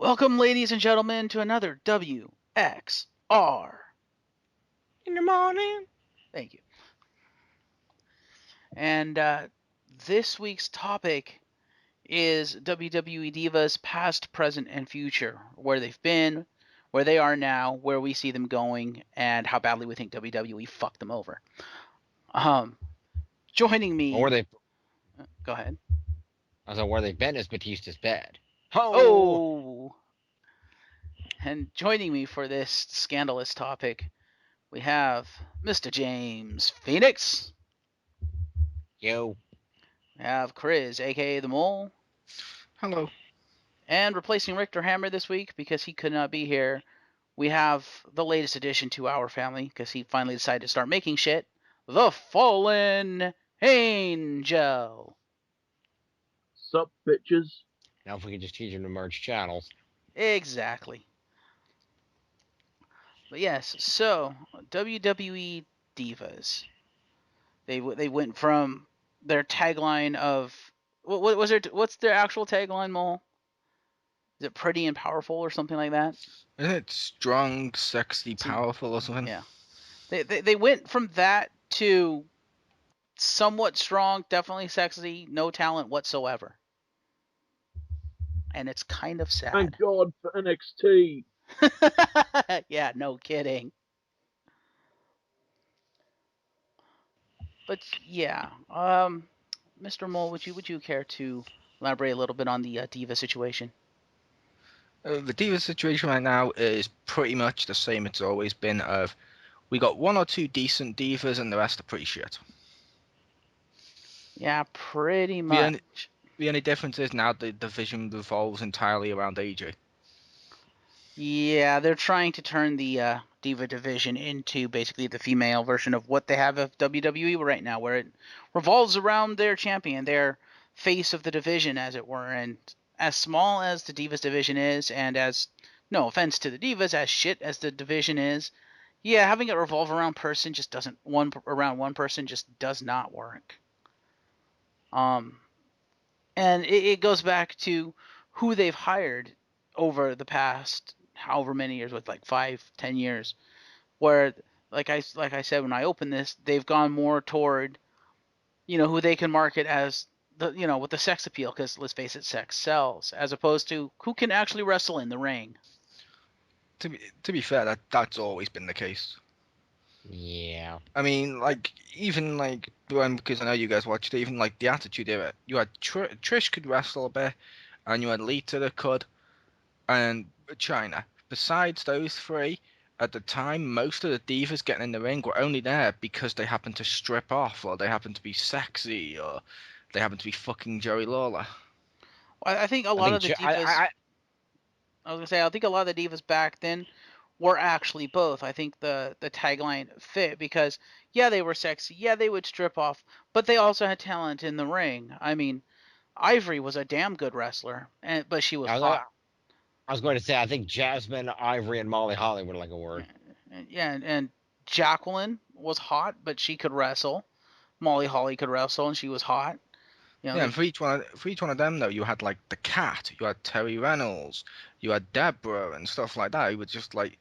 Welcome, ladies and gentlemen, to another WXR. In the morning. Thank you. And this week's topic is WWE Divas past, present, and future. Where they've been, where they are now, where we see them going, and how badly we think WWE fucked them over. Joining me. Or where they, Go ahead. I was where they've been is Batista's bed. Ho! Oh! And joining me for this scandalous topic, we have Mr. James Phoenix. Yo. We have Chriz, aka The Mole. Hello. And replacing Richter Hammer this week because he could not be here, we have the latest addition to our family because he finally decided to start making shit. The Fallen Angel. Sup, bitches? Now if we could just teach him to merge channels. Exactly. But yes, so WWE Divas. They went from their tagline of what was their what's their actual tagline, Mole? Is it pretty and powerful or something like that? Isn't it strong, sexy, powerful or something? Yeah. They went from that to somewhat strong, definitely sexy, no talent whatsoever. And it's kind of sad. Thank God for NXT. Yeah, no kidding. But yeah, Mr. Mole, would you care to elaborate a little bit on the Diva situation? The Diva situation right now is pretty much the same it's always been. We got one or two decent Divas and the rest are pretty shit. Yeah, pretty much. The only difference is now the division revolves entirely around AJ. Yeah, they're trying to turn the Diva division into basically the female version of what they have of WWE right now, where it revolves around their champion, their face of the division, as it were. And as small as the Divas division is, and as, no offense to the Divas, as shit as the division is, yeah, having it revolve around one person just does not work. And it goes back to who they've hired over the past however many years, with like 5-10 years, where like I said when I opened this, they've gone more toward who they can market as the with the sex appeal, because let's face it, sex sells, as opposed to who can actually wrestle in the ring. To be fair, that's always been the case. Yeah. I mean, even because I know you guys watched it, even like the Attitude Era, you had Trish could wrestle a bit, and you had Lita that could, and China. Besides those three, at the time, most of the divas getting in the ring were only there because they happened to strip off, or they happened to be sexy, or they happened to be fucking Joey Lawler. I think a lot of the divas. I was gonna say, I think a lot of the divas back then were actually both. I think the tagline fit because yeah, they were sexy, yeah, they would strip off, but they also had talent in the ring. I mean, Ivory was a damn good wrestler, but she was hot. I was going to say, I think Jasmine, Ivory, and Molly Holly would like a word. Yeah, and Jacqueline was hot, but she could wrestle. Molly Holly could wrestle, and she was hot. And for each one of them though, you had like the Cat, you had Terry Reynolds, you had Deborah and stuff like that. It was just like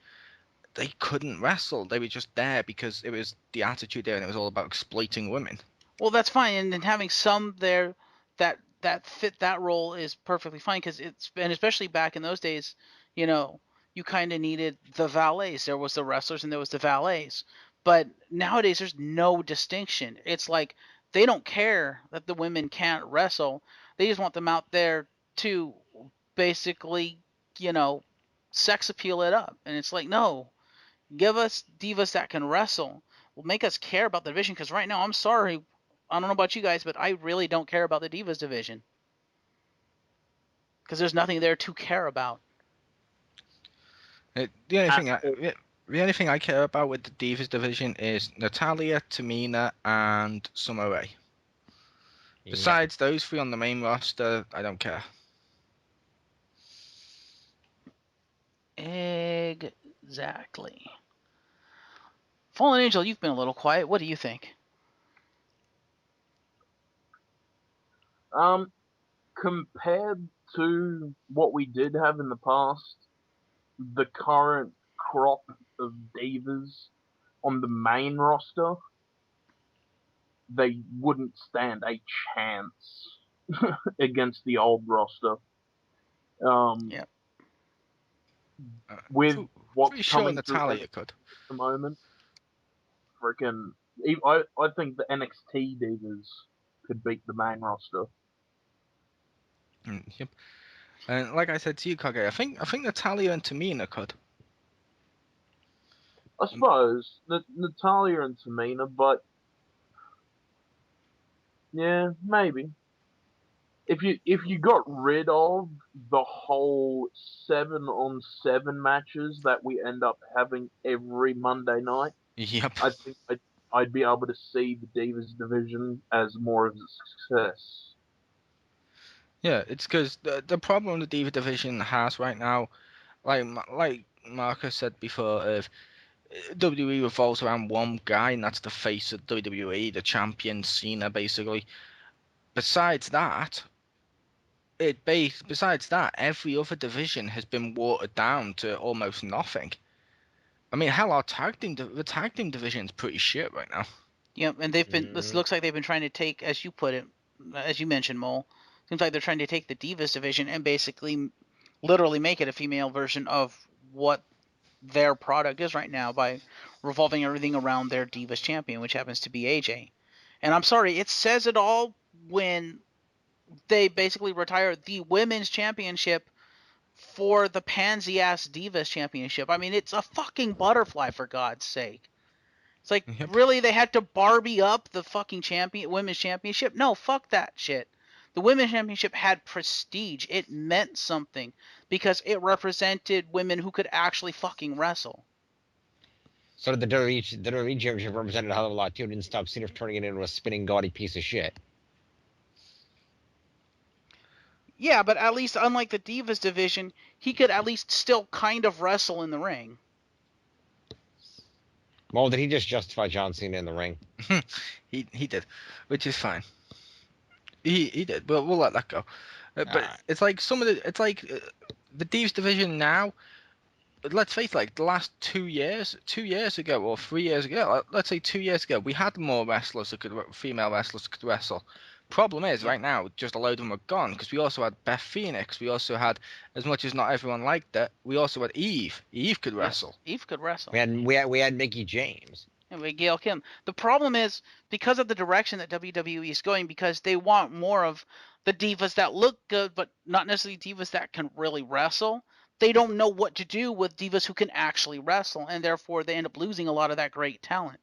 they couldn't wrestle. They were just there because it was the Attitude Era and it was all about exploiting women. Well, that's fine, and then having some there that fit that role is perfectly fine, because and especially back in those days, you kind of needed the valets. There was the wrestlers and there was the valets, but nowadays there's no distinction. It's like they don't care that the women can't wrestle. They just want them out there to basically, sex appeal it up, and it's like, no, give us divas that can wrestle. Will make us care about the division, because right now, I'm sorry, I don't know about you guys, but I really don't care about the Divas division, because there's nothing there to care about. The only thing I care about with the Divas division is Natalya, Tamina, and Summer Rae. Besides those three on the main roster, I don't care. Exactly. Fallen Angel, you've been a little quiet. What do you think? compared to what we did have in the past, the current crop of divas on the main roster, they wouldn't stand a chance against the old roster. Yeah. With what's Pretty sure coming through NXT Natalia at could. the moment, freaking, I think the NXT divas could beat the main roster. Yep. And like I said to you, Kage, I think Natalia and Tamina could. I suppose Natalia and Tamina, but yeah, maybe. If you got rid of the whole 7-on-7 matches that we end up having every Monday night, Yep. I think I'd be able to see the Divas division as more of a success. Yeah, it's because the problem the Diva division has right now, like Marcus said before, of WWE revolves around one guy, and that's the face of WWE, the champion, Cena, basically. Besides that, besides that, every other division has been watered down to almost nothing. I mean, hell, the tag team division is pretty shit right now. Yep, and this looks like they've been trying to take, as you put it, as you mentioned, Mole. Seems like they're trying to take the Divas division and basically, literally make it a female version of what their product is right now by revolving everything around their Divas champion, which happens to be AJ. And I'm sorry, it says it all when they basically retire the women's championship for the pansy ass Divas championship. I mean, it's a fucking butterfly, for God's sake. It's like, Yep. really, they had to Barbie up the fucking women's championship? No, fuck that shit. The women's championship had prestige. It meant something because it represented women who could actually fucking wrestle. So did the WWE Championship represented a hell of a lot too. It didn't stop Cena from turning it into a spinning gaudy piece of shit. Yeah, but at least unlike the Divas division, he could at least still kind of wrestle in the ring. Well, did he just justify John Cena in the ring? he did, which is fine. He did, but we'll let that go. But Alright. it's like the Divas division now. Let's face it, like the last 2 years ago or 3 years ago, let's say 2 years ago, we had more wrestlers that female wrestlers that could wrestle. Problem is, Yep. right now, just a load of them are gone because we also had Beth Phoenix. We also had, as much as not everyone liked it, we also had Eve. Eve could wrestle. Yes, Eve could wrestle. We had Mickey James. And with Gail Kim. The problem is because of the direction that WWE is going, because they want more of the divas that look good, but not necessarily divas that can really wrestle. They don't know what to do with divas who can actually wrestle, and therefore they end up losing a lot of that great talent.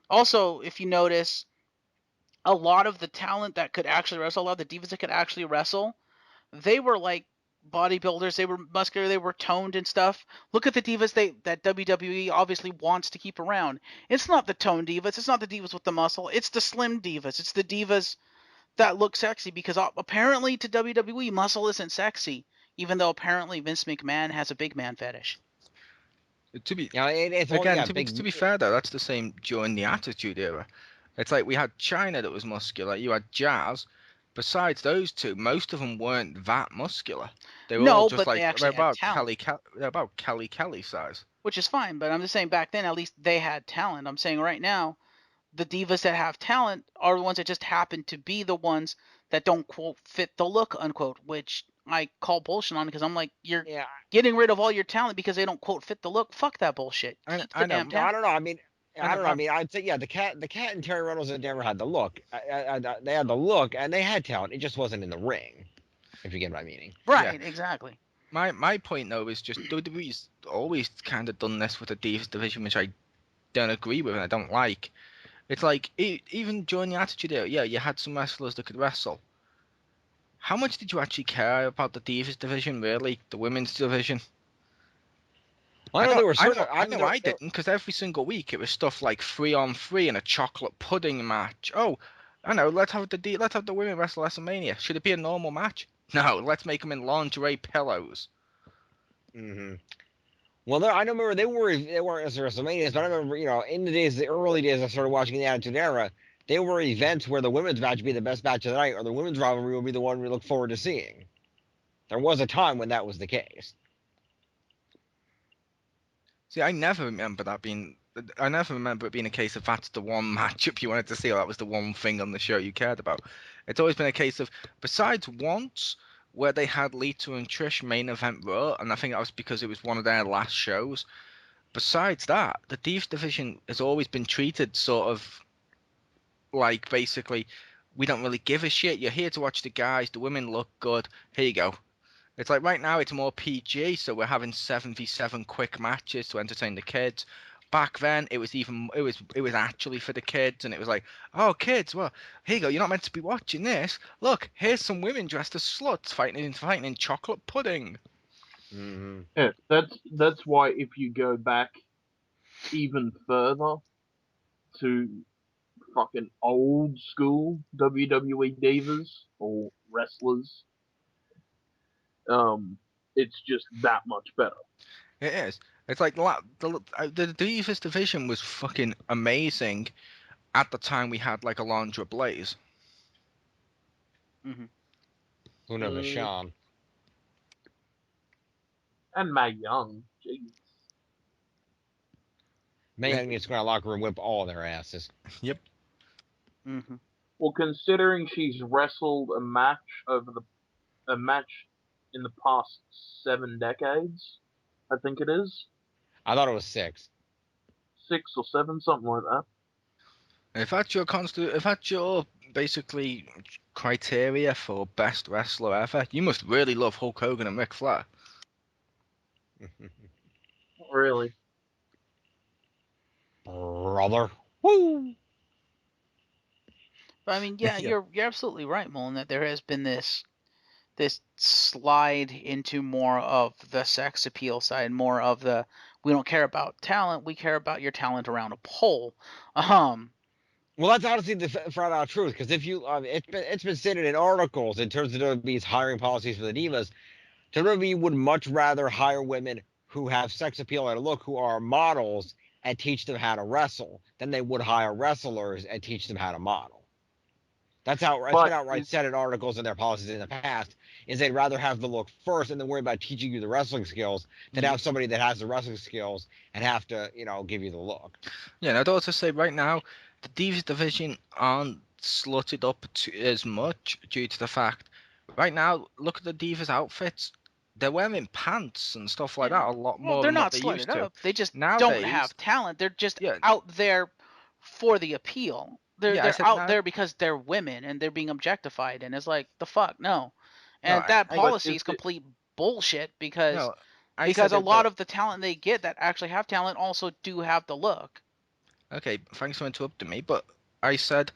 Also, if you notice, a lot of the talent that could actually wrestle, a lot of the divas that could actually wrestle, they were like bodybuilders. They were muscular. They were toned and stuff. Look at the divas that WWE obviously wants to keep around. It's not the toned divas. It's not the divas with the muscle. It's the slim divas. It's the divas that look sexy because apparently to WWE muscle isn't sexy, even though apparently Vince McMahon has a big man fetish. To be You know, it's all Again, yeah, to be big. fair though, that's the same during the Attitude Era. It's like we had China that was muscular. You had Jazz. Besides those two, most of them weren't that muscular. They were all No, just but they like actually had talent, They're about Kelly size. which is fine. But I'm just saying back then at least they had talent. I'm saying right now the divas that have talent are the ones that just happen to be the ones that don't quote fit the look unquote, which I call bullshit on because I'm like, you're Yeah, getting rid of all your talent because they don't quote fit the look. Fuck that bullshit. Keep the I know, damn no, I talent. don't know. I I know. don't know. I mean, I'd say yeah, the cat and Terry Reynolds had never had the look. They had the look and they had talent. It just wasn't in the ring. If you get my meaning. Yeah, Right, exactly. my point though is just WWE's always kind of done this with the Divas division, which I don't agree with and I don't like. It's like even during the Attitude Era, yeah, you had some wrestlers that could wrestle. How much did you actually care about the Divas division, really? The women's division? Well, I know there were certain. I know I didn't, because every single week it was stuff like 3-on-3 and a chocolate pudding match. Oh, I know, let's have the women wrestle WrestleMania. Should it be a normal match? No, let's make them in lingerie pillows. Mm-hmm. Well, I don't remember they weren't as WrestleManias, but I remember in the early days I started watching the Attitude Era. They were events where the women's match would be the best match of the night, or the women's rivalry would be the one we look forward to seeing. There was a time when that was the case. See, I never remember that being. I never remember it being a case of that's the one matchup you wanted to see, or that was the one thing on the show you cared about. It's always been a case of, besides once where they had Lita and Trish main event Raw, and I think that was because it was one of their last shows. Besides that, the Divas division has always been treated sort of like basically, we don't really give a shit. You're here to watch the guys. The women look good. Here you go. It's like right now it's more PG, so we're having 7v7 quick matches to entertain the kids. Back then it was actually for the kids, and it was like, oh kids, well here you go, you're not meant to be watching this. Look, here's some women dressed as sluts fighting in chocolate pudding. Mm-hmm. Yeah, that's why if you go back even further to fucking old school WWE divas or wrestlers, it's just that much better. It is. It's like the Divas division was fucking amazing at the time we had like Alondra Blaze. Hmm. Luna Mm, Vachon. and Mae Young, jeez. Mae Young needs to go in a locker room, whip all their asses. Yep. Hmm. Well, considering she's wrestled a match in the past 7 decades, I think it is I thought it was 6. 6 or 7, something like that. If that's your basically criteria for best wrestler ever, you must really love Hulk Hogan and Ric Flair. Not really. Brother. Woo! But I mean, yeah, Yeah. you're absolutely right, Mullen, that there has been this slide into more of the sex appeal side, more of the we don't care about talent, we care about your talent around a pole. Um, Well, that's honestly the flat out truth. Because if you, it's been stated in articles in terms of WWE's hiring policies for the divas, WWE would much rather hire women who have sex appeal and a look, who are models, and teach them how to wrestle, than they would hire wrestlers and teach them how to model. That's how it's been But outright said in articles in their policies in the past. Is they'd rather have the look first and then worry about teaching you the wrestling skills than Yeah. have somebody that has the wrestling skills and have to, give you the look. Yeah, and I'd also say right now the Divas division aren't slotted up as much due to the fact right now look at the Divas outfits. They're wearing pants and stuff like that yeah, a lot well, more they're than what not they slutted used to. up. They just don't Nowadays, have talent. They're just yeah, out there for the appeal. They're yeah, I they're said out now. there because they're women and they're being objectified, and it's like the fuck no. No, And that I but policy is is it complete bullshit because no, I because said a it, lot but of the talent they get that actually have talent also do have the look. okay, thanks for interrupting me. But I said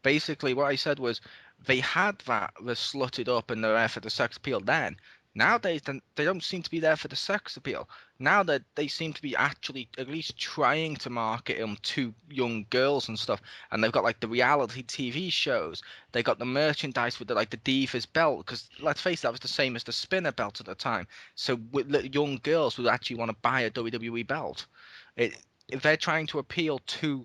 basically what I said was they had that was slotted up and they're there for the sex appeal then. Nowadays they don't seem to be there for the sex appeal. Now that they seem to be actually at least trying to market them to young girls and stuff. And they've got like the reality TV shows. They got the merchandise with the Divas belt because let's face it, that was the same as the spinner belt at the time. So young girls would actually want to buy a WWE belt. It, if they're trying to appeal to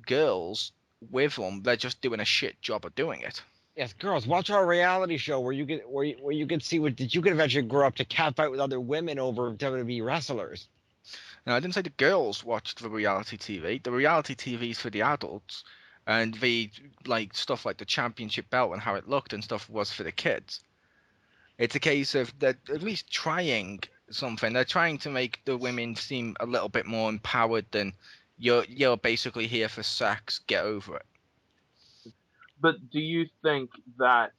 girls with them, they're just doing a shit job of doing it. Yes, girls, watch our reality show where you can see what you can eventually grow up to catfight with other women over WWE wrestlers. Now, I didn't say the girls watched the reality TV. The reality TV is for the adults, and the like stuff like the championship belt and how it looked and stuff was for the kids. It's a case of they're at least trying something. They're trying to make the women seem a little bit more empowered than you're basically here for sex. Get over it. but do you think that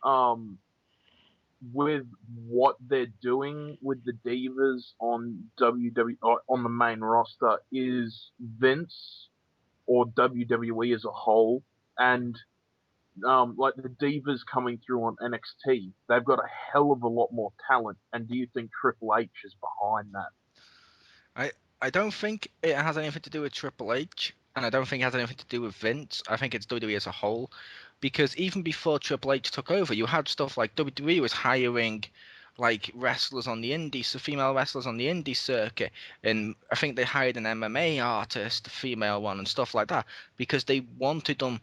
um with what they're doing with the divas on WWE on the main roster is Vince or WWE as a whole, and like the divas coming through on NXT, they've got a hell of a lot more talent. And do you think Triple H is behind that? I I don't think it has anything to do with Triple H, and I don't think it has anything to do with Vince. I think it's WWE as a whole, because even before Triple H took over, you had stuff like WWE was hiring like wrestlers on the indie, so female wrestlers on the indie circuit, and I think they hired an MMA artist, a female one, and stuff like that, because they wanted them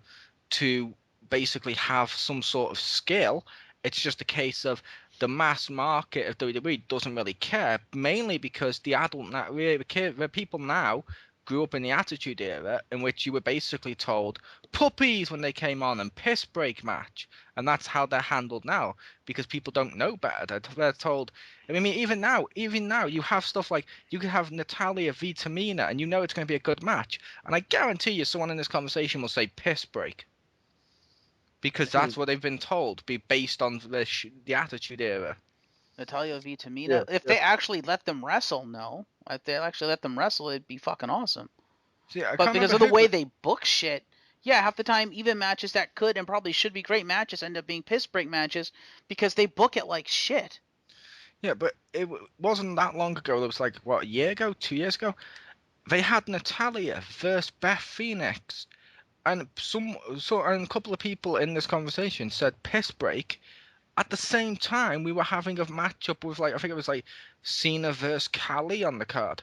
to basically have some sort of skill. It's just a case of the mass market of WWE doesn't really care, mainly because the adult now, the people now grew up in the Attitude Era, in which you were basically told puppies when they came on and piss break match, and that's how they're handled now because people don't know better. They're told. I mean, even now, you have stuff like you could have Natalia v Tamina, and you know it's going to be a good match, and I guarantee you, someone in this conversation will say piss break because that's what they've been told, be based on the Attitude Era. Natalia v Tamina. Yeah, If they actually let them wrestle, no. If they actually let them wrestle, it'd be fucking awesome. See, I But can't because remember of the who, way but they book shit, yeah, half the time even matches that could and probably should be great matches end up being piss break matches because they book it like shit. yeah, but it wasn't that long ago. It was like what, a year ago, 2 years ago. They had Natalia versus Beth Phoenix, and and a couple of people in this conversation said piss break. At the same time, we were having a matchup with like I think it was like Cena versus Cali on the card.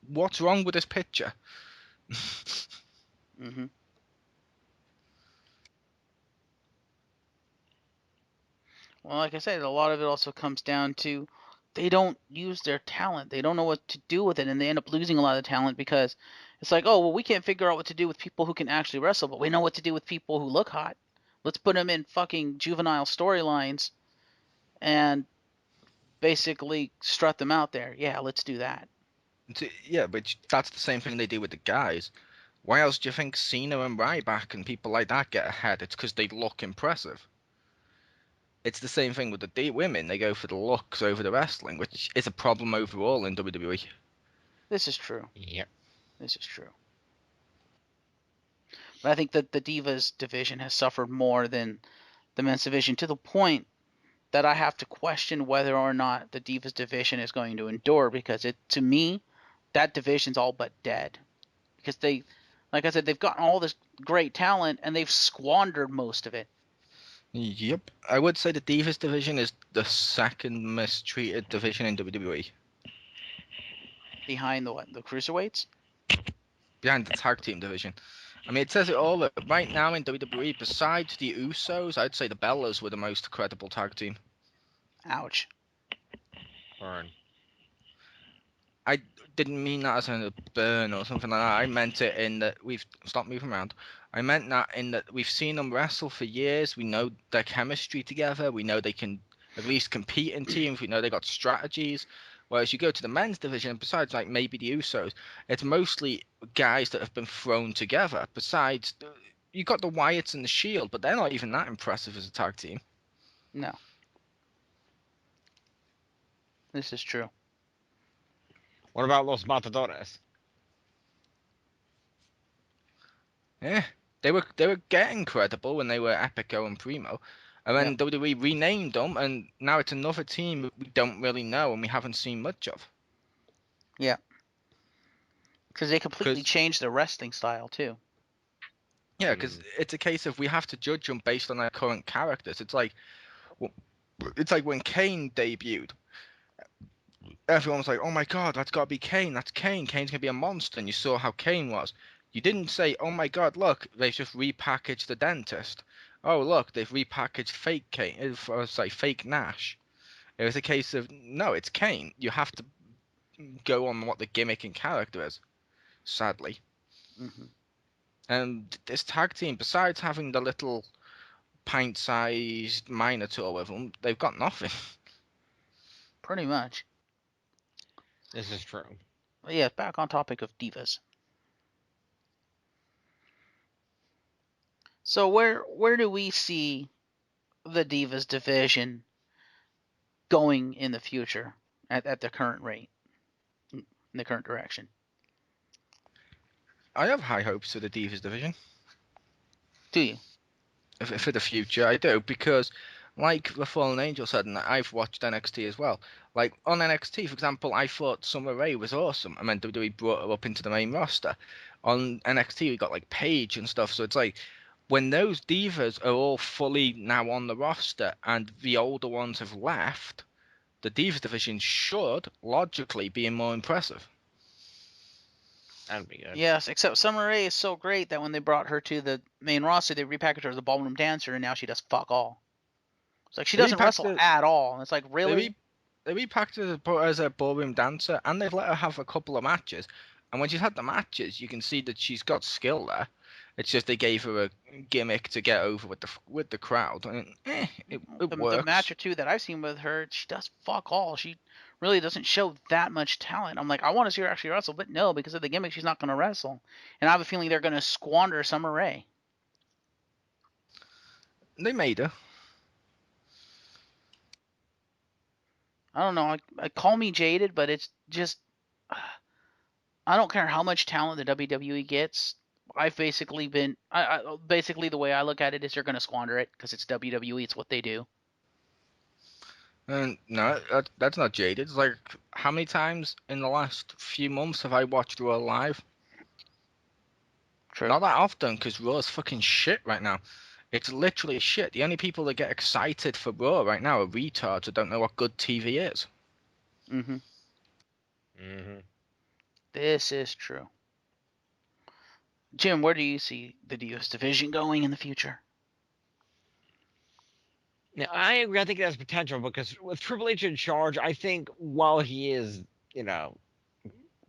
What's wrong with this picture? Mm-hmm. Well, like I said, a lot of it also comes down to they don't use their talent. They don't know what to do with it, and they end up losing a lot of talent because it's like, oh, well, we can't figure out what to do with people who can actually wrestle, but we know what to do with people who look hot. Let's put them in fucking juvenile storylines and basically strut them out there. Yeah, let's do that. Yeah, but that's the same thing they do with the guys. Why else do you think Cena and Ryback and people like that get ahead? It's because they look impressive. It's the same thing with the women. They go for the looks over the wrestling, which is a problem overall in WWE. This is true. Yep. This is true. But I think that the Divas division has suffered more than the men's division to the point that I have to question whether or not the Divas division is going to endure because to me, that division's all but dead. Because like I said, they've gotten all this great talent and they've squandered most of it. Yep. I would say the Divas division is the second mistreated division in WWE. Behind the cruiserweights? Behind the tag team division. I mean, it says it all. That right now in WWE, besides the Usos, I'd say the Bellas were the most credible tag team. Ouch. Burn. I didn't mean that as a burn or something like that. I meant it in that we've stopped moving around. I meant that in that we've seen them wrestle for years. We know their chemistry together. We know they can at least compete in teams. We know they got strategies. Whereas you go to the men's division, besides like maybe the Usos, it's mostly guys that have been thrown together. Besides, you got the Wyatts and the Shield, but they're not even that impressive as a tag team. No. This is true. What about Los Matadores? Yeah, they were getting credible when they were Epico and Primo, and then Yep. WWE renamed them, and now it's another team we don't really know and we haven't seen much of. Yeah. Because they completely Because changed their wrestling style too. yeah, because it's a case of we have to judge them based on their current characters. It's like when Kane debuted, everyone was like, "Oh my God, that's got to be Kane. That's Kane. Kane's gonna be a monster." And you saw how Kane was. You didn't say, "Oh my God, look, they've just repackaged the dentist." Oh look, they've repackaged fake Kane. Sorry, fake Nash. It was a case of no, it's Kane. You have to go on what the gimmick and character is. Sadly, Mm-hmm. and this tag team, besides having the little pint-sized Minotaur with them, they've got nothing. Pretty much. This is true. But yeah, back on topic of divas. So where do we see the divas division going in the future at the current rate, in the current direction? I have high hopes for the Divas division. Do you? For the future, I do, because like the Fallen Angel said, and I've watched NXT as well. Like on NXT, for example, I thought Summer Rae was awesome. I mean, WWE brought her up into the main roster. On NXT, we got like Paige and stuff. So it's like when those divas are all fully now on the roster and the older ones have left, the Divas division should logically be more impressive. That'd be good. Yes, except Summer Rae is so great that when they brought her to the main roster, they repackaged her as a ballroom dancer, and now she does fuck all. It's like she They doesn't repacked wrestle her. at all. And it's like, They, really? re, they repacked her as a ballroom dancer, and they've let her have a couple of matches. And when she's had the matches, you can see that she's got skill there. It's just they gave her a gimmick to get over with the crowd, and it The match works. or two that I've seen with her, she does fuck all. She really doesn't show that much talent. I'm like, I want to see her actually wrestle, but no, because of the gimmick, she's not going to wrestle. And I have a feeling they're going to squander Summer Rae. They made her. I don't know. I call me jaded, but it's just I don't care how much talent the WWE gets. I've basically been basically the way I look at it is they're going to squander it because it's WWE. It's what they do. And no, that's not jaded. It's like, how many times in the last few months have I watched Raw live? True. Not that often, because Raw's fucking shit right now. It's literally shit. The only people that get excited for Raw right now are retards who don't know what good TV is. Mm-hmm. Mm-hmm. This is true. Jim, where do you see the Divas division going in the future? Now, I agree. I think it has potential because with Triple H in charge, I think while he is,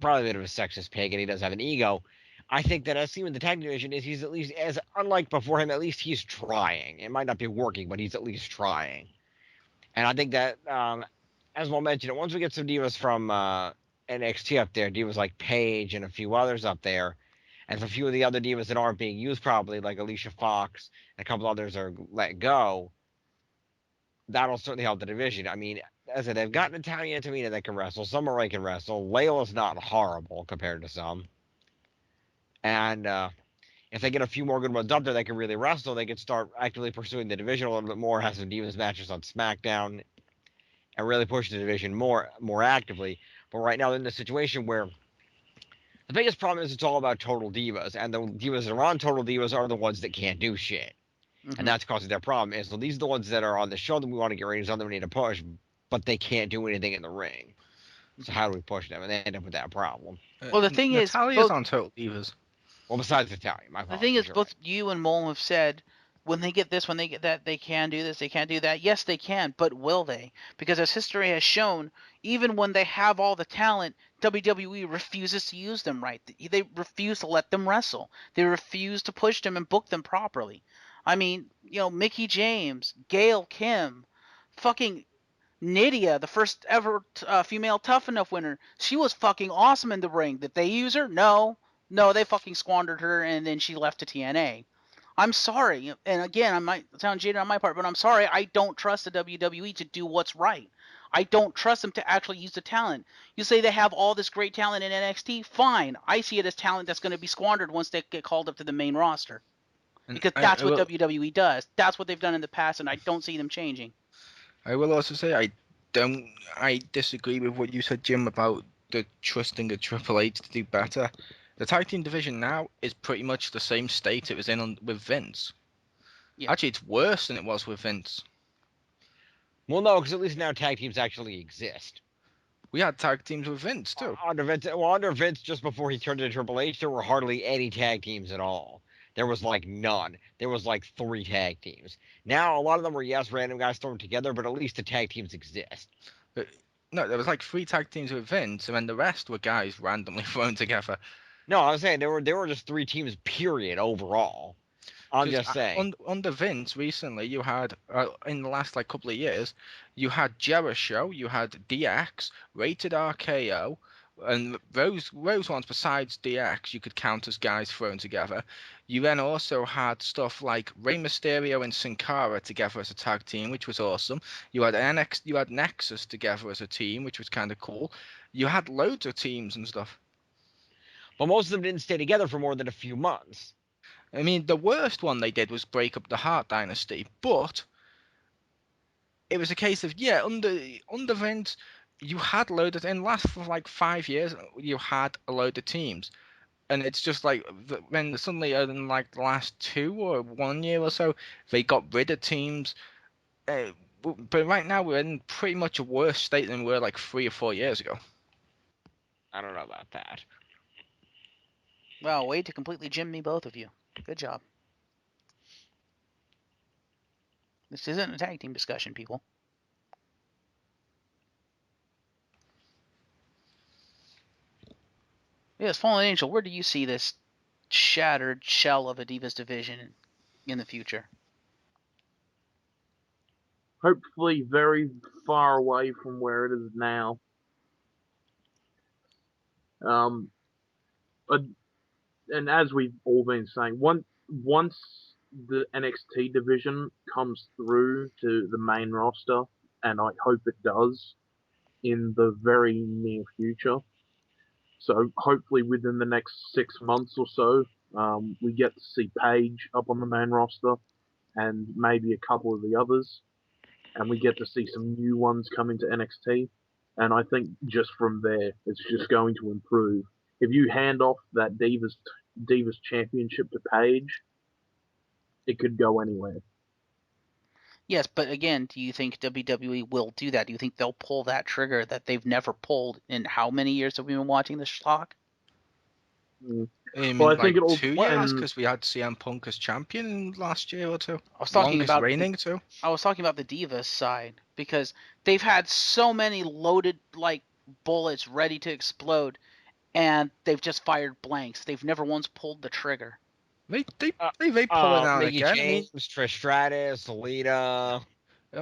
probably a bit of a sexist pig and he does have an ego, I think that as seen with the tag division is he's at least, as unlike before him, at least he's trying. It might not be working, but he's at least trying. And I think that, as we'll mention, once we get some divas from NXT up there, divas like Paige and a few others up there, and for a few of the other divas that aren't being used properly, like Alicia Fox and a couple others are let go, that'll certainly help the division. I mean, as I said, they've got Natalia and Tamina that can wrestle. Summer Rae can wrestle. Layla's not horrible compared to some. And if they get a few more good ones up there that can really wrestle, they can start actively pursuing the division a little bit more, have some Divas matches on SmackDown, and really push the division more actively. But right now, they're in the situation where the biggest problem is it's all about Total Divas, and the divas that are on Total Divas are the ones that can't do shit. Mm-hmm. And that's causing their problem. Is so these are the ones that are on the show that we want to get ratings on, that we need to push, but they can't do anything in the ring. So how do we push them? And they end up with that problem. Well, the thing is, Natalia's both on Total Divas. Well, besides Italian, my the thing apologies. is, You're both right. you and Mole have said when they get this, when they get that, they can do this, they can do that. Yes, they can, but will they? Because as history has shown, even when they have all the talent, WWE refuses to use them right. They refuse to let them wrestle. They refuse to push them and book them properly. I mean, Mickey James, Gail Kim, fucking Nydia, the first ever female Tough Enough winner, she was fucking awesome in the ring. Did they use her? No. No, they fucking squandered her, and then she left to TNA. I'm sorry, and again, I might sound jaded on my part, but I'm sorry. I don't trust the WWE to do what's right. I don't trust them to actually use the talent. You say they have all this great talent in NXT? Fine. I see it as talent that's going to be squandered once they get called up to the main roster. And Because that's what WWE does. That's what they've done in the past, and I don't see them changing. I will also say I disagree with what you said, Jim, about the trusting of Triple H to do better. The tag team division now is pretty much the same state it was in with Vince. Yeah. Actually, it's worse than it was with Vince. Well, no, because at least now tag teams actually exist. We had tag teams with Vince too. Under Vince, just before he turned into Triple H, there were hardly any tag teams at all. There was like none. There was like 3 tag teams. Now a lot of them are random guys thrown together, but at least the tag teams exist. No, there was like 3 tag teams with Vince, and then the rest were guys randomly thrown together. No, I was saying there were just 3 teams, period, overall. I'm just saying. Under Vince, recently, you had, in the last like couple of years, you had Jericho, you had DX, Rated RKO, and those ones besides DX you could count as guys thrown together. You then also had stuff like Rey Mysterio and Sin Cara together as a tag team, which was awesome. You had Nexus together as a team, which was kind of cool. You had loads of teams and stuff. But most of them didn't stay together for more than a few months. I mean, the worst one they did was break up the Hart Dynasty, but it was a case of, under Vince, you had load of, in the last for like 5 years, you had a load of teams. And it's just like, when suddenly in like the last 2 or 1 year or so, they got rid of teams but right now we're in pretty much a worse state than we were like 3 or 4 years ago. I don't know about that. Well, way to completely gym me, both of you. Good job. This isn't a tag team discussion, people. Yes, Fallen Angel, where do you see this shattered shell of a Divas division in the future? Hopefully, very far away from where it is now. Um, and as we've all been saying, once the NXT division comes through to the main roster, and I hope it does in the very near future. So hopefully within the next 6 months or so, we get to see Paige up on the main roster, and maybe a couple of the others, and we get to see some new ones come into NXT. And I think just from there, it's just going to improve. If you hand off that Divas Championship to Paige, it could go anywhere. Yes, but again, do you think WWE will do that? Do you think they'll pull that trigger that they've never pulled in how many years have we been watching this talk? In Well, I think like it'll 2 years, and because we had CM Punk as champion last year or two. I was talking Longest about reigning too. I was talking about the Divas side because they've had so many loaded like bullets ready to explode, and they've just fired blanks. They've never once pulled the trigger. They pull it now and Mickey again. James, Trish Stratus, Lita.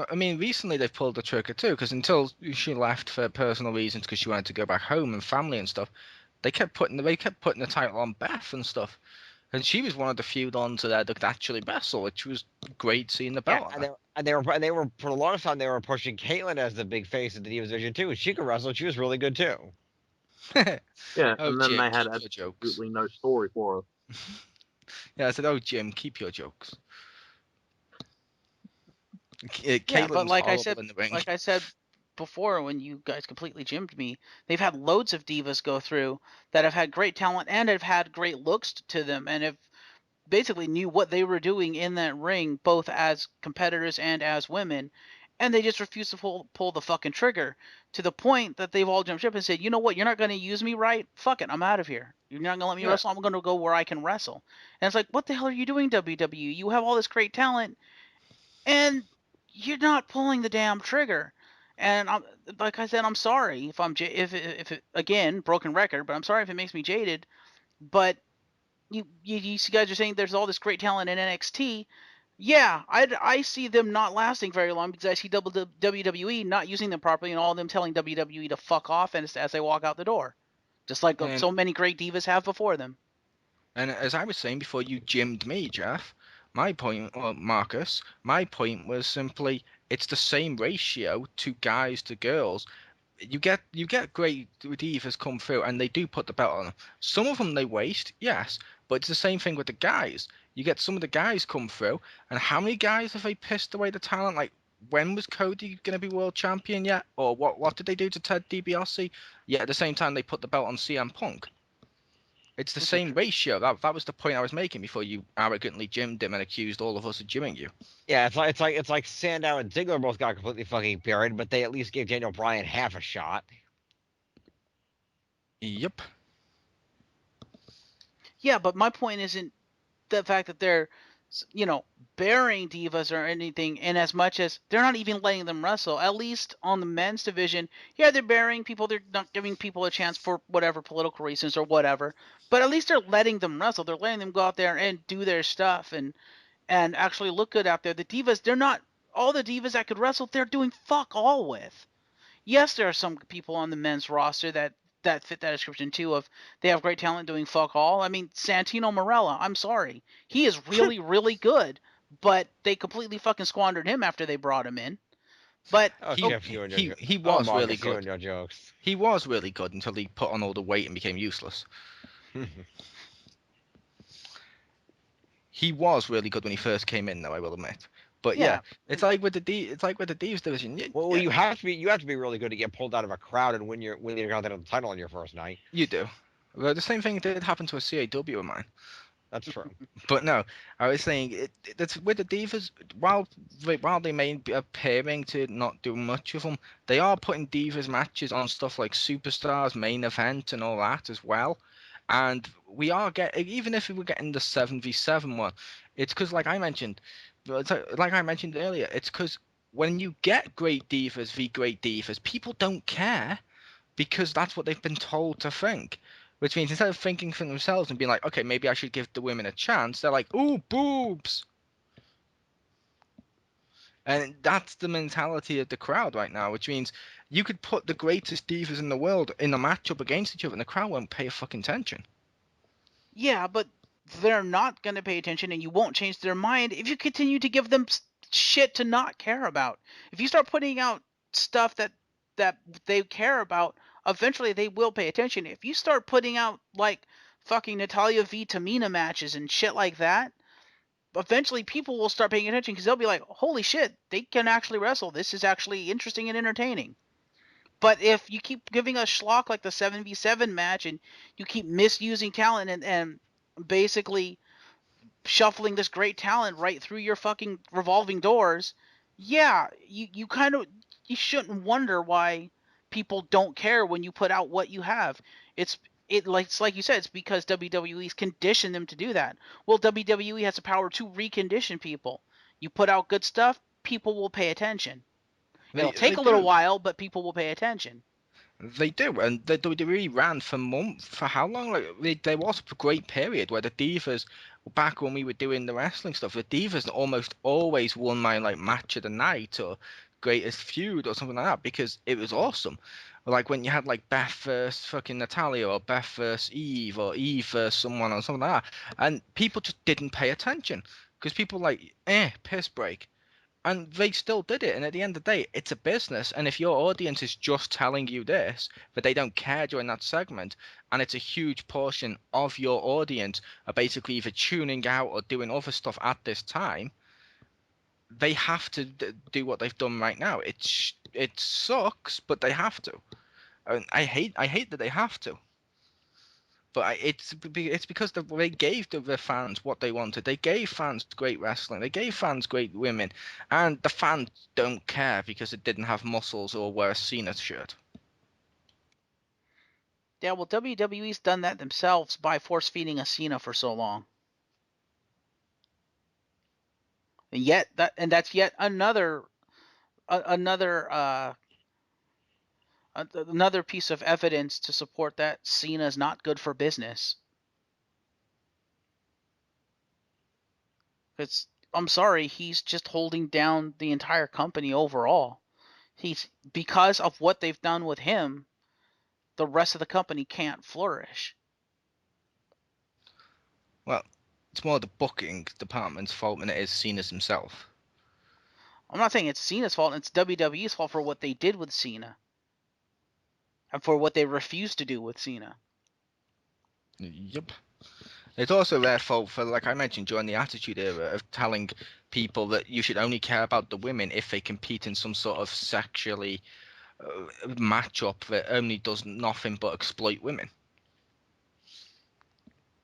I mean, recently they've pulled the trigger too, because until she left for personal reasons, because she wanted to go back home and family and stuff, they kept putting the title on Beth and stuff, and she was one of the few ones that could actually wrestle, which was great seeing the Yeah, belt on and they were for the longest time they were pushing Caitlyn as the big face of the Divas division too. She could wrestle. She was really good too. her. yeah, Oh, and then Jim, they had keep your jokes. absolutely no story for her. Yeah, I said, oh, Jim, keep your jokes. Yeah, Caitlyn but was horrible in the ring. like I said before, when you guys completely gymmed me, they've had loads of divas go through that have had great talent and have had great looks to them, and have basically knew what they were doing in that ring, both as competitors and as women, and they just refused to pull the fucking trigger to the point that they've all jumped ship and said, you know what, you're not going to use me right? Fuck it, I'm out of here. You're not going to let me Yeah, wrestle. I'm going to go where I can wrestle. And it's like, what the hell are you doing, WWE? You have all this great talent, and you're not pulling the damn trigger. And like I said, I'm sorry if if it, again, broken record, but I'm sorry if it makes me jaded. But you guys are saying there's all this great talent in NXT. Yeah, I see them not lasting very long because I see WWE not using them properly, and all of them telling WWE to fuck off as they walk out the door, just like and so many great divas have before them. and as I was saying before, you gymmed me, Jeff. My point, well, Marcus, my point was simply it's the same ratio to guys to girls. You get great divas come through and they do put the belt on them. Some of them they waste, yes, but it's the same thing with the guys. You get some of the guys come through, and how many guys have they pissed away the talent? Like, when was Cody going to be world champion yet? Or what did they do to Ted DiBiase? Yet at the same time they put the belt on CM Punk. It's the This is same true. ratio. That was the point I was making before you arrogantly gymmed him and accused all of us of gymming you. Yeah, it's like Sandow and Ziggler both got completely fucking buried, but they at least gave Daniel Bryan half a shot. Yep. Yeah, but my point isn't the fact that they're, burying divas or anything, in as much as they're not even letting them wrestle. At least on the men's division, yeah, they're burying people. They're not giving people a chance for whatever political reasons or whatever. But at least they're letting them wrestle. They're letting them go out there and do their stuff and actually look good out there. The divas, they're not all the divas that could wrestle. They're doing fuck all with. Yes, there are some people on the men's roster that fit that description too of they have great talent doing fuck all. I mean, Santino Marella, I'm sorry. He is really, really good, but they completely fucking squandered him after they brought him in. But Oh, He Jeff, you and your he oh, was really Marcus, you good. and your jokes. He was really good until he put on all the weight and became useless. He was really good when he first came in, though, I will admit. But yeah, yeah, it's like with the Divs division. Well, you have to be really good to get pulled out of a crowd and win your continental title on your first night. You do. Well, the same thing did happen to a CAW of mine. That's true. But no, I was saying that's with the divas. While they may be appearing to not do much of them, they are putting divas matches on stuff like Superstars, Main Event, and all that as well. And we are getting, even if we were getting the 7v7 one, it's because like I mentioned earlier, it's because when you get great divas v great divas, people don't care because that's what they've been told to think. Which means instead of thinking for themselves and being like, okay, maybe I should give the women a chance, they're like, ooh, boobs. And that's the mentality of the crowd right now, which means you could put the greatest divas in the world in a matchup against each other and the crowd won't pay a fucking attention. Yeah, but they're not going to pay attention, and you won't change their mind if you continue to give them shit to not care about. If you start putting out stuff that they care about, eventually they will pay attention. If you start putting out like fucking Natalia v Tamina matches and shit like that, eventually people will start paying attention because they'll be like, "Holy shit, they can actually wrestle. This is actually interesting and entertaining." But if you keep giving us schlock like the 7v7 match and you keep misusing talent and basically shuffling this great talent right through your fucking revolving doors, yeah, you kind of you shouldn't wonder why people don't care when you put out what you have. It's like you said, it's because WWE's conditioned them to do that. Well, WWE has the power to recondition people. You put out good stuff, people will pay attention. It'll They take a little do. while, but people will pay attention. They do, and the WWE ran for months. For how long? Like there was a great period where the divas, back when we were doing the wrestling stuff, the divas almost always won my like match of the night or greatest feud or something like that because it was awesome. Like when you had like Beth versus fucking Natalia or Beth versus Eve or Eve versus someone or something like that, and people just didn't pay attention because people like piss break. And they still did it. And at the end of the day, it's a business. And if your audience is just telling you this, but they don't care during that segment, and it's a huge portion of your audience are basically either tuning out or doing other stuff at this time, they have to do what they've done right now. It sucks, but they have to. And I hate that they have to. But it's because they gave the fans what they wanted. They gave fans great wrestling. They gave fans great women, and the fans don't care because it didn't have muscles or wear a Cena shirt. Yeah, well, WWE's done that themselves by force feeding a Cena for so long. And that's yet another another piece of evidence to support that Cena is not good for business. It's I'm sorry, he's just holding down the entire company overall. He's Because of what they've done with him, the rest of the company can't flourish. Well, it's more the booking department's fault than it is Cena's himself. I'm not saying it's Cena's fault, it's WWE's fault for what they did with Cena and for what they refused to do with Cena. Yep. It's also their fault for, like I mentioned, during the Attitude Era, of telling people that you should only care about the women if they compete in some sort of sexually matchup that only does nothing but exploit women.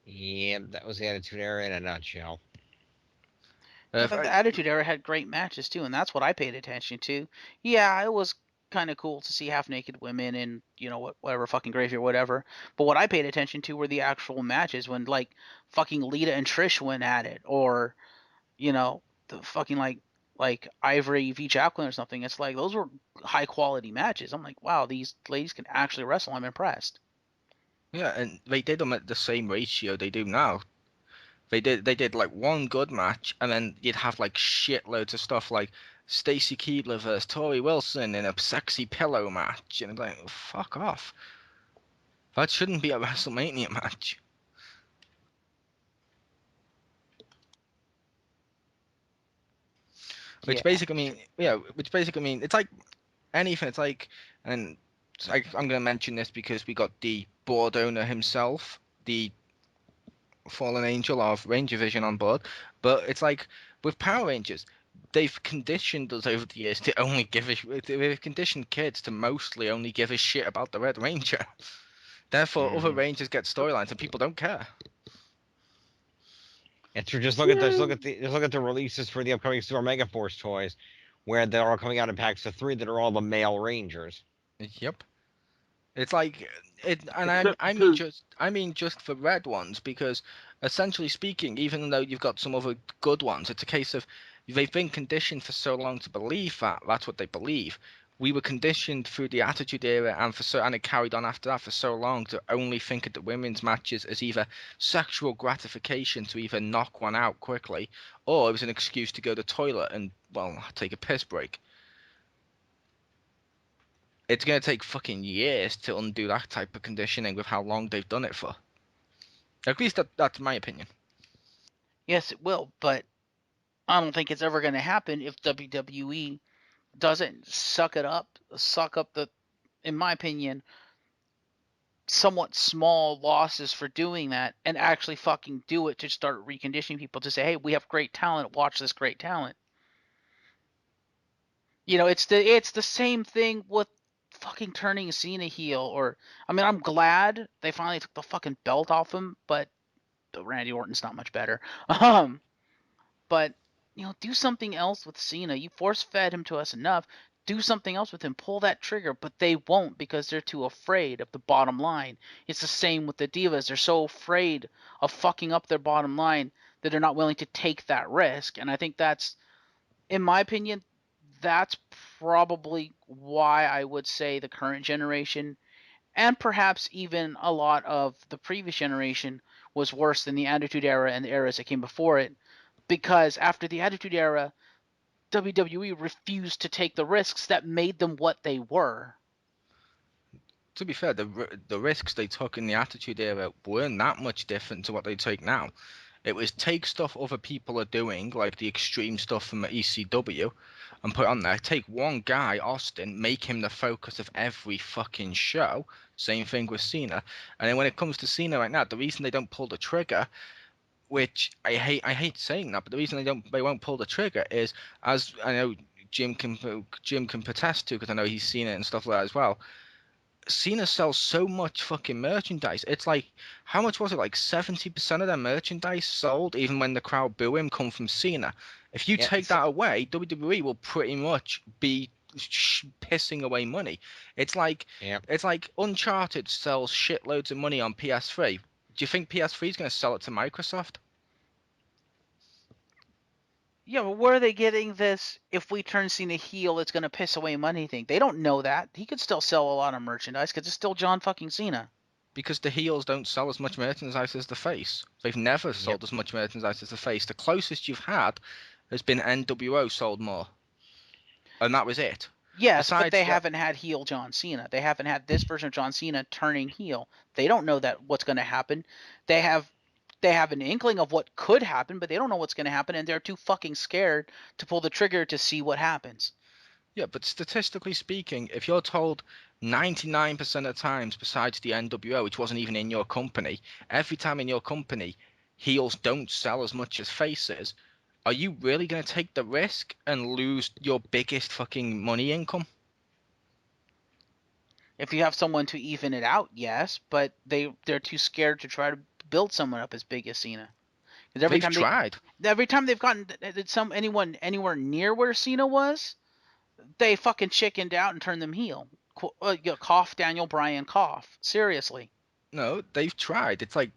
Yeah, that was the Attitude Era in a nutshell. I thought the Attitude Era had great matches too, and that's what I paid attention to. Yeah, it was kind of cool to see half naked women and whatever fucking gravy or whatever. But what I paid attention to were the actual matches when like fucking Lita and Trish went at it, or the fucking like Ivory v Jacqueline or something. It's like those were high quality matches. I'm like, wow, these ladies can actually wrestle. I'm impressed. Yeah, and they did them at the same ratio they do now. They did like one good match, and then you'd have like shitloads of stuff like Stacy Keibler versus Tori Wilson in a sexy pillow match, and it's like, fuck off. That shouldn't be a WrestleMania match. Yeah. Which basically mean it's like anything. It's like, and I'm gonna mention this because we got the board owner himself, the fallen angel of Ranger Vision on board, but it's like with Power Rangers, they've conditioned us over the years to only give a they've conditioned kids to mostly only give a shit about the Red Ranger. Therefore, other Rangers get storylines and people don't care. It's true. Just look at the releases for the upcoming Super Mega Force toys, where they're all coming out in packs of 3 that are all the male Rangers. Yep. It's like it, and Except I mean because just the red ones, because essentially speaking, even though you've got some other good ones, it's a case of they've been conditioned for so long to believe that that's what they believe. We were conditioned through the Attitude Era, and it carried on after that for so long, to only think of the women's matches as either sexual gratification to either knock one out quickly, or it was an excuse to go to the toilet and, well, take a piss break. It's going to take fucking years to undo that type of conditioning with how long they've done it for. At least that's my opinion. Yes, it will, but I don't think it's ever going to happen if WWE doesn't suck up the, in my opinion, somewhat small losses for doing that, and actually fucking do it to start reconditioning people to say, hey, we have great talent, watch this great talent. It's the same thing with fucking turning Cena heel. Or, I mean, I'm glad they finally took the fucking belt off him, but Randy Orton's not much better. Um, but do something else with Cena. You force fed him to us enough. Do something else with him. Pull that trigger, but they won't because they're too afraid of the bottom line. It's the same with the Divas. They're so afraid of fucking up their bottom line that they're not willing to take that risk. And I think that's, in my opinion, that's probably why I would say the current generation, and perhaps even a lot of the previous generation, was worse than the Attitude Era and the eras that came before it. Because after the Attitude Era, WWE refused to take the risks that made them what they were. To be fair, the risks they took in the Attitude Era weren't that much different to what they take now. It was take stuff other people are doing, like the extreme stuff from ECW, and put it on there. Take one guy, Austin, make him the focus of every fucking show. Same thing with Cena. And then when it comes to Cena right now, the reason they don't pull the trigger, which I hate saying that, but the reason they won't pull the trigger is, as I know Jim can protest to, because I know he's seen it and stuff like that as well. Cena sells so much fucking merchandise. It's like, how much was it? Like 70% of their merchandise sold, even when the crowd boo him, come from Cena. If you Yeah, take that away, WWE will pretty much be pissing away money. It's like yeah. it's like Uncharted sells shitloads of money on PS3. Do you think PS3 is going to sell it to Microsoft? Yeah, but where are they getting this? If we turn Cena heel, it's going to piss away money thing. They don't know that. He could still sell a lot of merchandise because it's still John fucking Cena. Because the heels don't sell as much merchandise as the face. They've never Yep. sold as much merchandise as the face. The closest you've had has been NWO sold more, and that was it. Yes, but Besides they that, haven't had heel John Cena. They haven't had this version of John Cena turning heel. They don't know that what's going to happen. They have they have an inkling of what could happen, but they don't know what's going to happen, and they're too fucking scared to pull the trigger to see what happens. yeah, but statistically speaking, if you're told 99% of times, besides the NWO, which wasn't even in your company, every time in your company, heels don't sell as much as faces, are you really going to take the risk and lose your biggest fucking money income? If you have someone to even it out, yes, but they're too scared to try to build someone up as big as Cena. Because They've tried. every time they've gotten anyone anywhere near where Cena was, they fucking chickened out and turned them heel. Cough, Daniel Bryan, cough. Seriously. No, they've tried. It's like,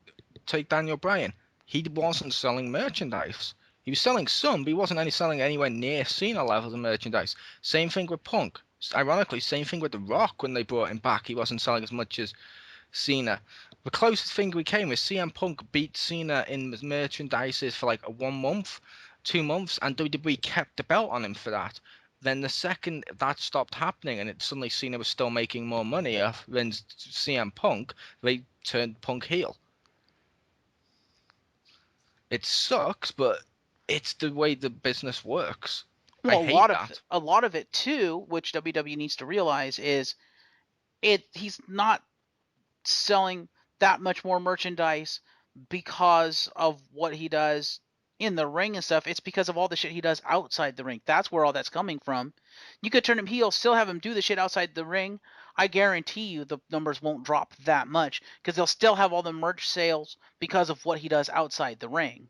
take Daniel Bryan. He wasn't selling merchandise. He was selling some, but he wasn't any selling anywhere near Cena levels of merchandise. Same thing with Punk. Ironically, same thing with The Rock when they brought him back. He wasn't selling as much as Cena. The closest thing we came is CM Punk beat Cena in merchandises for like 1 month, 2 months, and WWE kept the belt on him for that. Then the second that stopped happening and it suddenly Cena was still making more money than CM Punk, they turned Punk heel. It sucks, but it's the way the business works. I Well, hate that. a lot of it too, which WWE needs to realize, is he's not selling that much more merchandise because of what he does in the ring and stuff. It's because of all the shit he does outside the ring. That's where all that's coming from. You could turn him heel, still have him do the shit outside the ring. I guarantee you the numbers won't drop that much because they'll still have all the merch sales because of what he does outside the ring.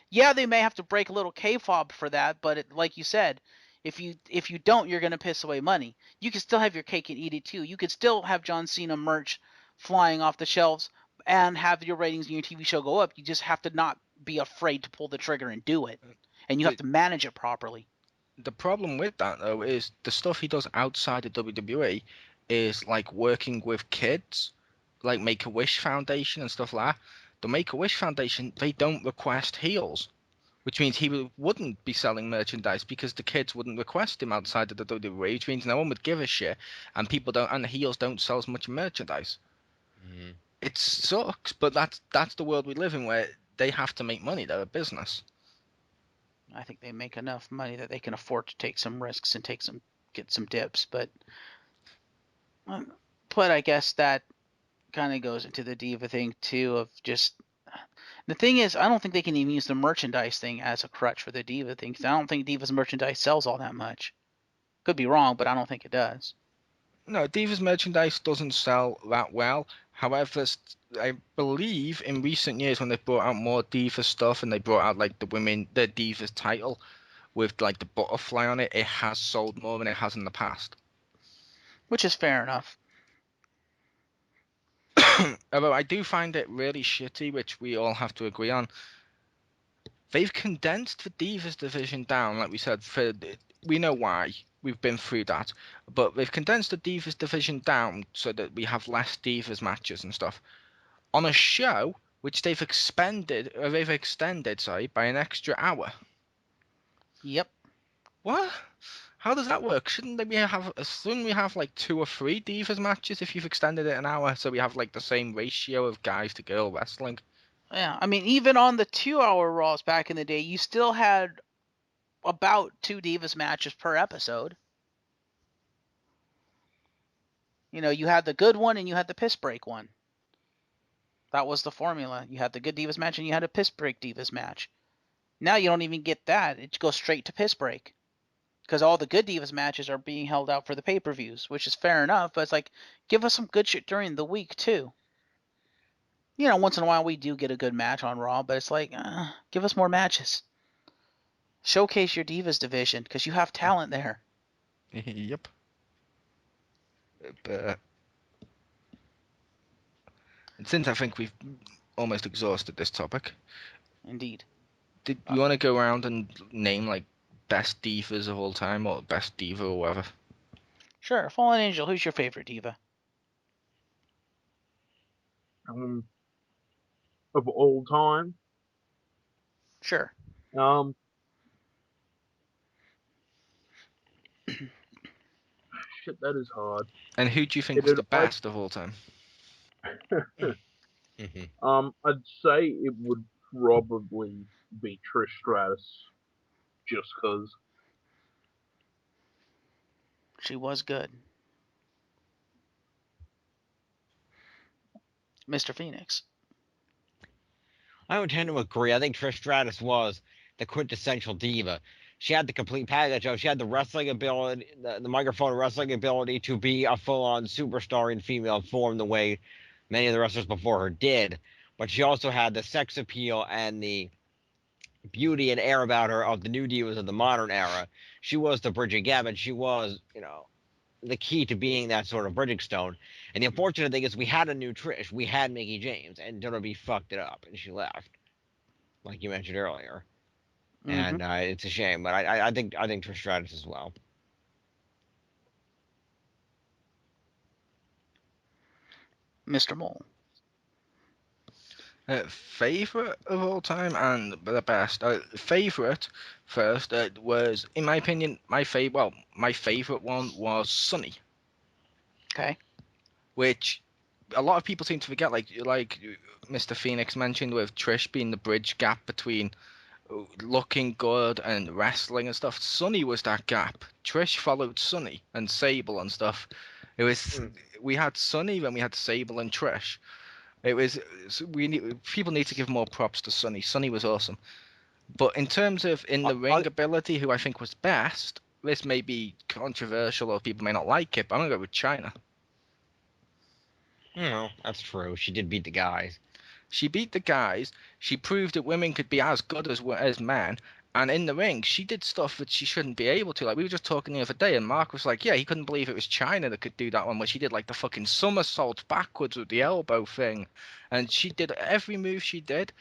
Yeah, they may have to break a little kayfabe for that, but like you said, if you don't, you're gonna piss away money. You can still have your cake and eat it too. You could still have John Cena merch flying off the shelves and have your ratings in your TV show go up. You just have to not be afraid to pull the trigger and do it, and you have The to manage it properly. the problem with that though is the stuff he does outside of WWE is like working with kids, like Make a Wish Foundation and stuff like that. The Make a Wish Foundation, they don't request heels, which means he wouldn't be selling merchandise because the kids wouldn't request him outside of the WWE, which means no one would give a shit, and people don't, and the heels don't sell as much merchandise. Mhm. It sucks, but that's the world we live in where they have to make money. They're a business. I think they make enough money that they can afford to take some risks and get some dips, but I guess that kind of goes into the diva thing too of just the thing is I don't think they can even use the merchandise thing as a crutch for the diva thing because I don't think Diva's merchandise sells all that much. Could be wrong, but I don't think it does. No, Divas merchandise doesn't sell that well. However, I believe in recent years when they brought out more Diva stuff and they brought out like the Divas title with like the butterfly on it, it has sold more than it has in the past. Which is fair enough. Although I do find it really shitty, which we all have to agree on. They've condensed the Divas division down, like we said. We know why. We've been through that, but they've condensed the Divas division down so that we have less Divas matches and stuff on a show which they've extended, sorry, by an extra hour. Yep. What? How does that work? Shouldn't we have like 2 or 3 Divas matches if you've extended it an hour, so we have like the same ratio of guys to girl wrestling? Yeah. I mean, even on the 2 hour Raws back in the day, you still had about 2 Divas matches per episode. You know, you had the good one and you had the piss break one. That was the formula. You had the good Divas match and you had a piss break Divas match. Now you don't even get that. It goes straight to piss break. Because all the good Divas matches are being held out for the pay-per-views, which is fair enough, but it's like, give us some good shit during the week, too. You know, once in a while we do get a good match on Raw, but it's like, give us more matches. Showcase your Divas division, because you have talent there. Yep. But since I think we've almost exhausted this topic, Indeed. did Uh, we want to go around and name like best divas of all time or best diva or whatever? Sure, Fallen Angel, who's your favorite Diva? Um, of all time. Sure. Um, shit, that is hard. And who do you think was It'd the best of all time? Mhm. I'd say it would probably be Trish Stratus, just cause. She was good. Mr. Phoenix. I would tend to agree. I think Trish Stratus was the quintessential diva. She had the complete package of. She had the wrestling ability, the microphone wrestling ability to be a full-on superstar in female form, the way many of the wrestlers before her did. But she also had the sex appeal and the beauty and air about her of the new divas of the modern era. She was the bridging gap, and she was, the key to being that sort of bridging stone. And the unfortunate thing is, we had a new Trish. We had Mickey James, and WWE fucked it up, and she left, like you mentioned earlier. Mm-hmm. And it's a shame, but I think Trish Stratus as well. Mr. Mole. Favorite of all time and the best. Favorite first was, in my opinion, my favorite one was Sunny, Okay. which a lot of people seem to forget. Like Mr. Phoenix mentioned, with Trish being the bridge gap between looking good and wrestling and stuff. Sunny was that gap. Trish followed Sunny and Sable and stuff. It was we had Sunny, then we had Sable and Trish. It was people need to give more props to Sunny. Sunny was awesome. But in terms of in I, the ring ability, who I think was best, this may be controversial or people may not like it, but I'm gonna go with China. that's true. She did beat the guys. She beat the guys. She proved that women could be as good as men. And in the ring, she did stuff that she shouldn't be able to. Like, we were just talking the other day, and Mark was like, yeah, he couldn't believe it was China that could do that one, where she did like the fucking somersault backwards with the elbow thing. And she did every move she did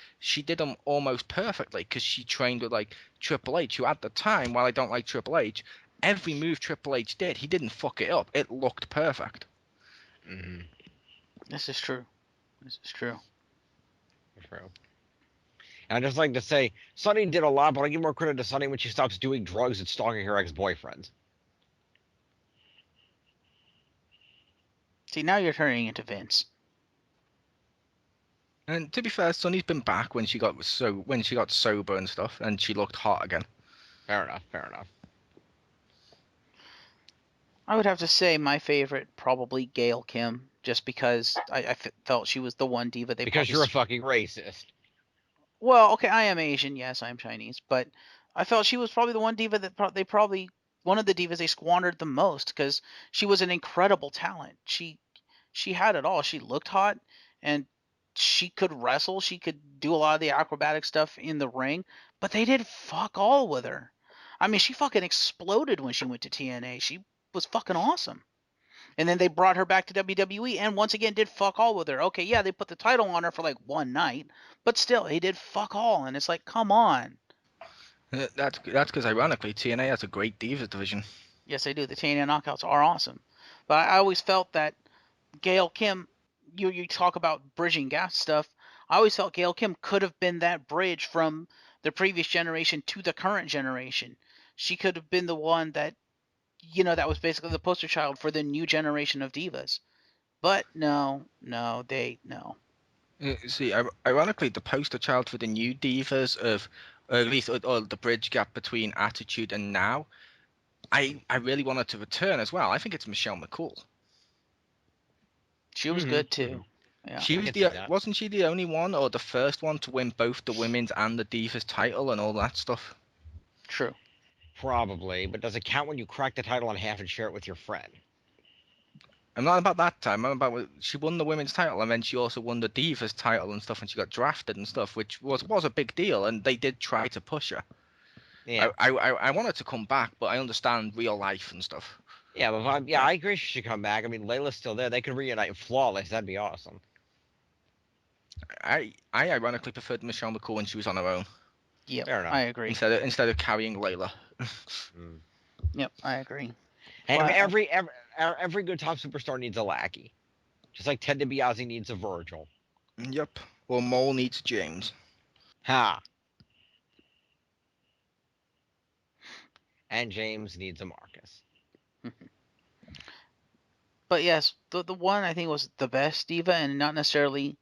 them almost perfectly, because she trained with like Triple H, who at the time, while I don't like Triple H, every move Triple H did, he didn't fuck it up. It looked perfect. Mm-hmm. This is true. This is true. True. And I'd just like to say, Sunny did a lot, but I give more credit to Sunny when she stops doing drugs and stalking her ex-boyfriends. See, now you're turning into Vince. And to be fair, Sunny's been back when she got sober and stuff, and she looked hot again. Fair enough. Fair enough. I would have to say my favorite probably Gail Kim, just because I felt she was the one diva they Because probably. you're a fucking racist. Well, okay, I am Asian, yes, I'm Chinese, but I felt she was probably the one diva that they probably one of the divas they squandered the most because she was an incredible talent. She had it all. She looked hot and she could wrestle. She could do a lot of the acrobatic stuff in the ring, but they did fuck all with her. I mean, she fucking exploded when she went to TNA. She was fucking awesome. And then they brought her back to WWE and once again did fuck all with her. Okay, yeah, they put the title on her for like one night, but still, they did fuck all. And it's like, come on. That's because ironically, TNA has a great Divas division. Yes, they do. The TNA knockouts are awesome. But I always felt that Gail Kim, you talk about bridging gap stuff. I always felt Gail Kim could have been that bridge from the previous generation to the current generation. She could have been the one that, that was basically the poster child for the new generation of divas. But no. See, ironically, the poster child for the new Divas of, or at least or the bridge gap between Attitude and now, I really wanted to return as well. I think it's Michelle McCool. She was good too. Yeah. She I was can see that. wasn't she the only one or the first one to win both the women's and the Divas title and all that stuff? True. Probably, but does it count when you crack the title in half and share it with your friend? I'm not about that time. I'm about she won the women's title and then she also won the Divas title and stuff, and she got drafted and stuff, which was a big deal. And they did try to push her. Yeah. I wanted to come back, but I understand real life and stuff. Yeah, but I agree she should come back. I mean, Layla's still there. They could reunite in Flawless. That'd be awesome. I ironically preferred Michelle McCool when she was on her own. Yep. Fair enough. I agree. Instead of carrying Layla. Mm. Yep. I agree. And But, every good top superstar needs a lackey, just like Ted DiBiase needs a Virgil. Yep. Well, Mole needs James. Ha. And James needs a Marcus. But yes, the one I think was the best diva, and not necessarily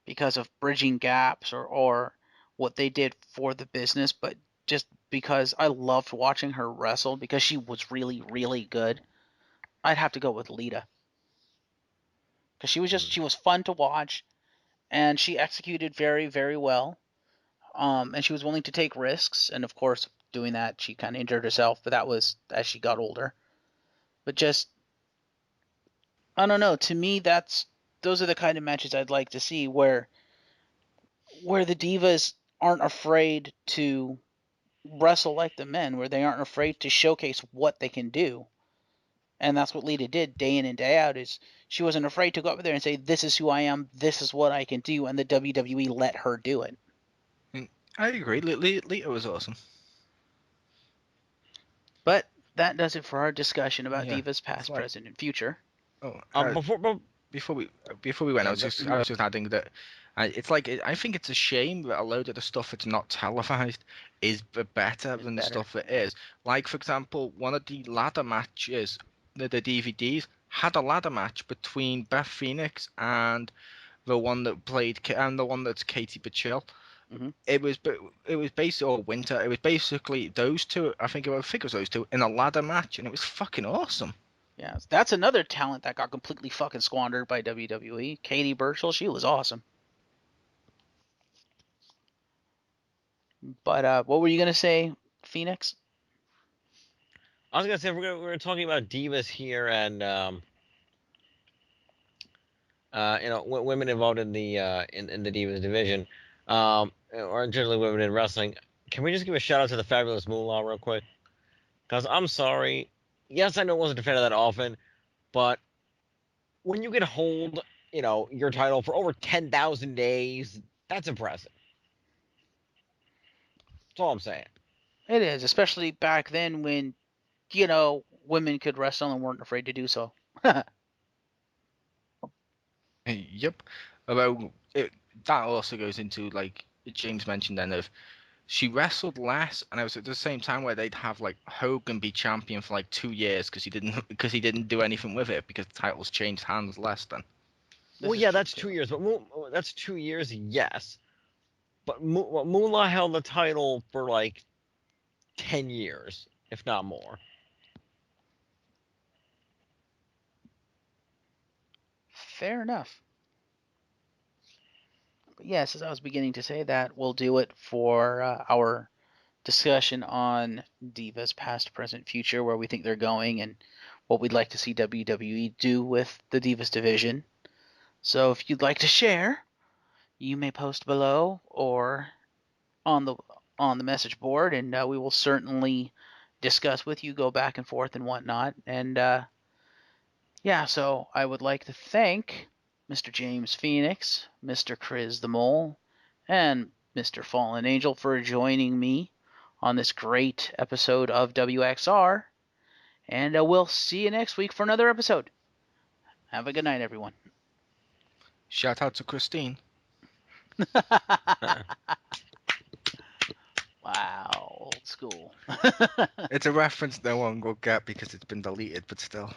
because of bridging gaps or what they did for the business, but just because I loved watching her wrestle because she was really, really good. I'd have to go with Lita because she was fun to watch, and she executed very, very well. And she was willing to take risks, and of course, doing that, she kind of injured herself, but that was as she got older. But just, I don't know. To me, those are the kind of matches I'd like to see where the divas aren't afraid to wrestle like the men, where they aren't afraid to showcase what they can do. And that's what Lita did day in and day out. Is she wasn't afraid to go up there and say, "This is who I am. This is what I can do," and the WWE let her do it. I agree. Lita was awesome. But that does it for our discussion about Yeah. divas past, Like, present, and future. oh, Before before we went, yeah, I was just adding that it's like I think it's a shame that a load of the stuff that's not televised is better than the better. stuff that is. Like for example, one of the ladder matches, the DVDs had a ladder match between Beth Phoenix and the one that played and the one that's Katie Bachil. Mm-hmm. It was basically or Winter. It was basically those two. I think it was those two in a ladder match, and it was fucking awesome. Yeah, that's another talent that got completely fucking squandered by WWE. Katie Burchill, she was awesome. But what were you gonna say, Phoenix? I was gonna say we're talking about divas here, and women involved in the in the Divas division, or generally women in wrestling. Can we just give a shout out to the fabulous Moolah real quick? Because I'm sorry. Yes, I know it wasn't defended that often, but when you can hold, your title for over 10,000 days, that's impressive. That's all I'm saying. It is, especially back then when, women could wrestle and weren't afraid to do so. Yep. About it, that also goes into like James mentioned then of she wrestled less, and it was at the same time where they'd have like Hogan be champion for like 2 years because he didn't do anything with it because the titles changed hands less then. This Well, is yeah, true that's too. 2 years, but that's 2 years, yes. But Moolah held the title for like 10 years, if not more. Fair enough. But yes, as I was beginning to say, that will do it for our discussion on Divas past, present, future, where we think they're going, and what we'd like to see WWE do with the Divas division. So if you'd like to share, you may post below or on the message board, and we will certainly discuss with you, go back and forth and whatnot. And yeah, so I would like to thank Mr. James Phoenix, Mr. Chriz the Mole, and Mr. Fallen Angel for joining me on this great episode of WXR. And we'll see you next week for another episode. Have a good night, everyone. Shout out to Christine. Wow, old school. It's a reference no one will get because it's been deleted, but still.